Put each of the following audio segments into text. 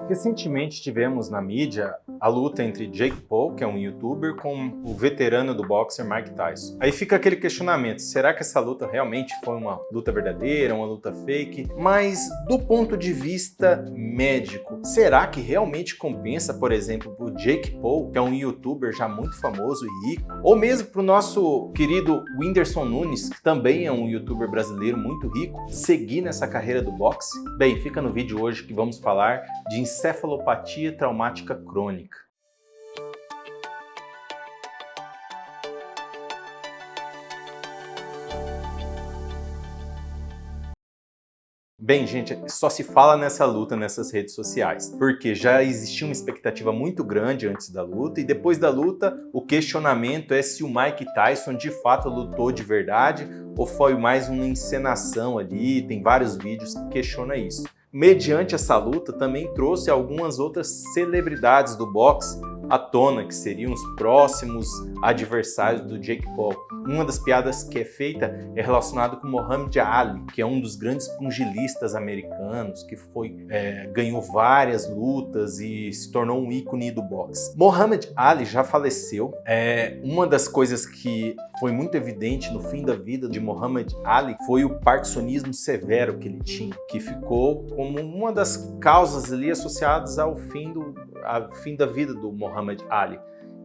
Recentemente tivemos na mídia a luta entre Jake Paul, que é um youtuber, com o veterano do boxer Mike Tyson. Aí fica aquele questionamento, será que essa luta realmente foi uma luta verdadeira, uma luta fake? Mas do ponto de vista médico, será que realmente compensa, por exemplo, para o Jake Paul, que é um youtuber já muito famoso e rico, ou mesmo para o nosso querido Whindersson Nunes, que também é um youtuber brasileiro muito rico, seguir nessa carreira do boxe? Bem, fica no vídeo hoje que vamos falar de encefalopatia traumática crônica. Bem, gente, só se fala nessa luta nessas redes sociais, porque já existia uma expectativa muito grande antes da luta e depois da luta o questionamento é se o Mike Tyson de fato lutou de verdade ou foi mais uma encenação ali, tem vários vídeos que questionam isso. Mediante essa luta também trouxe algumas outras celebridades do boxe à tona, que seriam os próximos adversários do Jake Paul. Uma das piadas que é feita é relacionada com Muhammad Ali, que é um dos grandes pugilistas americanos, que ganhou várias lutas e se tornou um ícone do boxe. Muhammad Ali já faleceu. Uma das coisas que foi muito evidente no fim da vida de Muhammad Ali foi o parkinsonismo severo que ele tinha, que ficou como uma das causas ali associadas ao fim da vida do Muhammad Ali.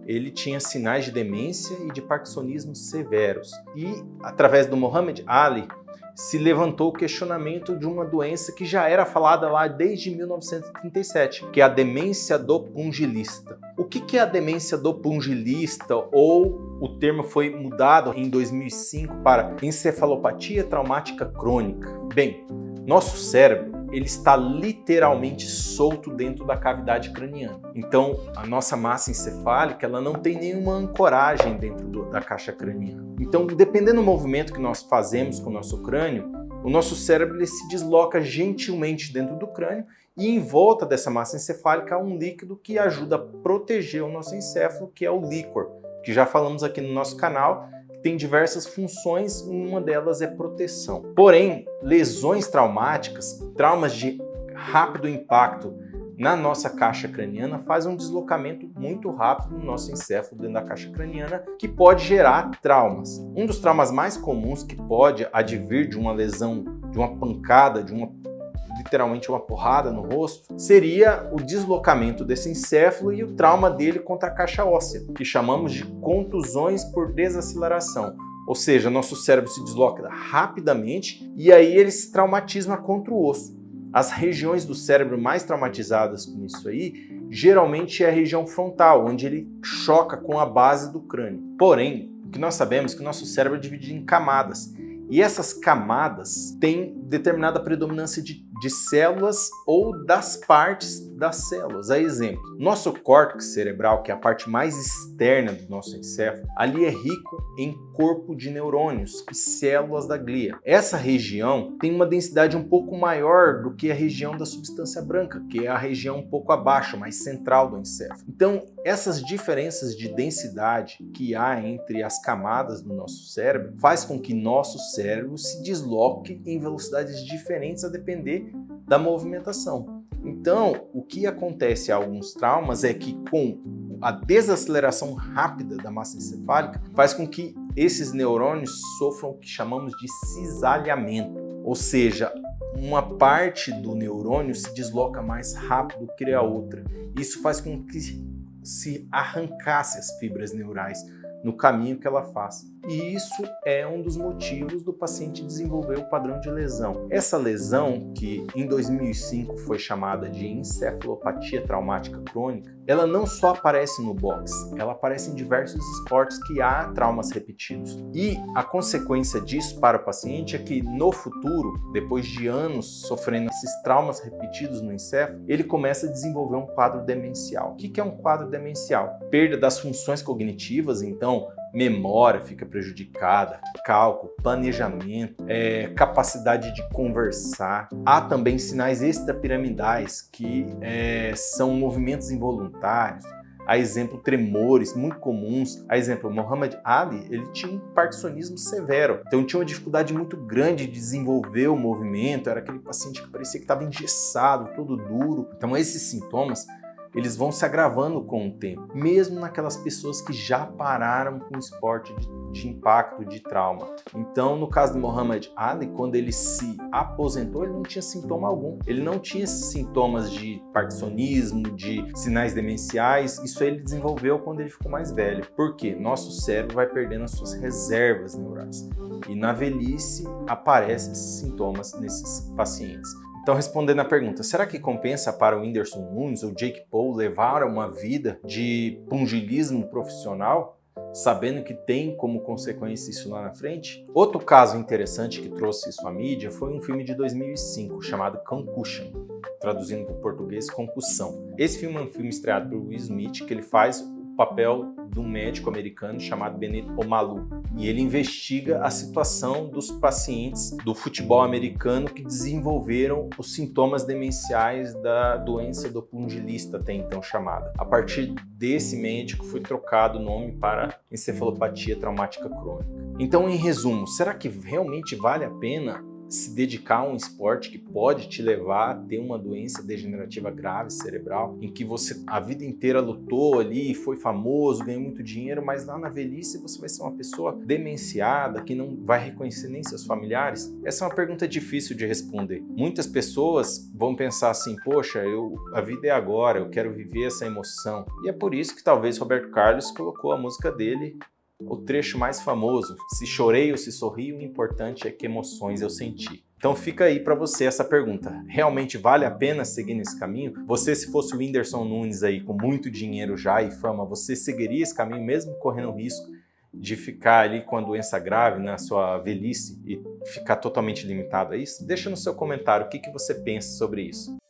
Ele tinha sinais de demência e de parkinsonismo severos. E, através do Muhammad Ali, se levantou o questionamento de uma doença que já era falada lá desde 1937, que é a demência do pugilista. O que é a demência do pugilista? Ou o termo foi mudado em 2005 para encefalopatia traumática crônica. Bem, nosso cérebro ele está literalmente solto dentro da cavidade craniana. Então, a nossa massa encefálica ela não tem nenhuma ancoragem dentro da caixa craniana. Então, dependendo do movimento que nós fazemos com o nosso crânio, o nosso cérebro ele se desloca gentilmente dentro do crânio e em volta dessa massa encefálica há um líquido que ajuda a proteger o nosso encéfalo, que é o líquor, que já falamos aqui no nosso canal, tem diversas funções, uma delas é proteção. Porém, lesões traumáticas, traumas de rápido impacto na nossa caixa craniana fazem um deslocamento muito rápido no nosso encéfalo dentro da caixa craniana que pode gerar traumas. Um dos traumas mais comuns que pode advir de uma lesão, de uma pancada, literalmente uma porrada no rosto, seria o deslocamento desse encéfalo e o trauma dele contra a caixa óssea, que chamamos de contusões por desaceleração. Ou seja, nosso cérebro se desloca rapidamente e aí ele se traumatiza contra o osso. As regiões do cérebro mais traumatizadas com isso aí, geralmente é a região frontal, onde ele choca com a base do crânio. Porém, o que nós sabemos é que o nosso cérebro é dividido em camadas. E essas camadas têm determinada predominância de células ou das partes das células. A exemplo, nosso córtex cerebral, que é a parte mais externa do nosso encéfalo, ali é rico em corpo de neurônios e células da glia. Essa região tem uma densidade um pouco maior do que a região da substância branca, que é a região um pouco abaixo, mais central do encéfalo. Então, essas diferenças de densidade que há entre as camadas do nosso cérebro faz com que nosso cérebro se desloque em velocidades diferentes a depender da movimentação. Então, o que acontece a alguns traumas é que com a desaceleração rápida da massa encefálica faz com que esses neurônios sofram o que chamamos de cisalhamento, ou seja, uma parte do neurônio se desloca mais rápido que a outra. Isso faz com que se arrancasse as fibras neurais no caminho que ela faz. E isso é um dos motivos do paciente desenvolver o padrão de lesão. Essa lesão, que em 2005 foi chamada de encefalopatia traumática crônica, ela não só aparece no boxe, ela aparece em diversos esportes que há traumas repetidos. E a consequência disso para o paciente é que no futuro, depois de anos sofrendo esses traumas repetidos no encéfalo, ele começa a desenvolver um quadro demencial. O que é um quadro demencial? Perda das funções cognitivas, então memória fica prejudicada, cálculo, planejamento, capacidade de conversar. Há também sinais extrapiramidais, que são movimentos involuntários, a exemplo tremores muito comuns, a exemplo Muhammad Ali, ele tinha um parkinsonismo severo, então tinha uma dificuldade muito grande de desenvolver o movimento, era aquele paciente que parecia que estava engessado, todo duro. Então esses sintomas eles vão se agravando com o tempo, mesmo naquelas pessoas que já pararam com o esporte de impacto, de trauma. Então, no caso do Muhammad Ali, quando ele se aposentou, ele não tinha sintoma algum. Ele não tinha sintomas de parkinsonismo, de sinais demenciais. Isso ele desenvolveu quando ele ficou mais velho. Por quê? Nosso cérebro vai perdendo as suas reservas neurais. E na velhice aparecem esses sintomas nesses pacientes. Então, respondendo à pergunta, será que compensa para o Whindersson Nunes ou Jake Paul levar uma vida de pugilismo profissional, sabendo que tem como consequência isso lá na frente? Outro caso interessante que trouxe isso à mídia foi um filme de 2005 chamado Concussion, traduzindo para o português, Concussão. Esse filme é um filme estreado por Will Smith, que ele faz o papel de um médico americano chamado Bennet Omalu. E ele investiga a situação dos pacientes do futebol americano que desenvolveram os sintomas demenciais da doença do pugilista, até então chamada. A partir desse médico foi trocado o nome para encefalopatia traumática crônica. Então, em resumo, será que realmente vale a pena se dedicar a um esporte que pode te levar a ter uma doença degenerativa grave cerebral, em que você a vida inteira lutou ali, foi famoso, ganhou muito dinheiro, mas lá na velhice você vai ser uma pessoa demenciada, que não vai reconhecer nem seus familiares? Essa é uma pergunta difícil de responder. Muitas pessoas vão pensar assim, poxa, a vida é agora, eu quero viver essa emoção. E é por isso que talvez Roberto Carlos colocou a música dele, o trecho mais famoso, se chorei ou se sorri, o importante é que emoções eu senti. Então fica aí para você essa pergunta, realmente vale a pena seguir nesse caminho? Você, se fosse o Whindersson Nunes aí com muito dinheiro já e fama, você seguiria esse caminho mesmo correndo o risco de ficar ali com a doença grave na sua velhice e ficar totalmente limitado a isso? Deixa no seu comentário o que você pensa sobre isso.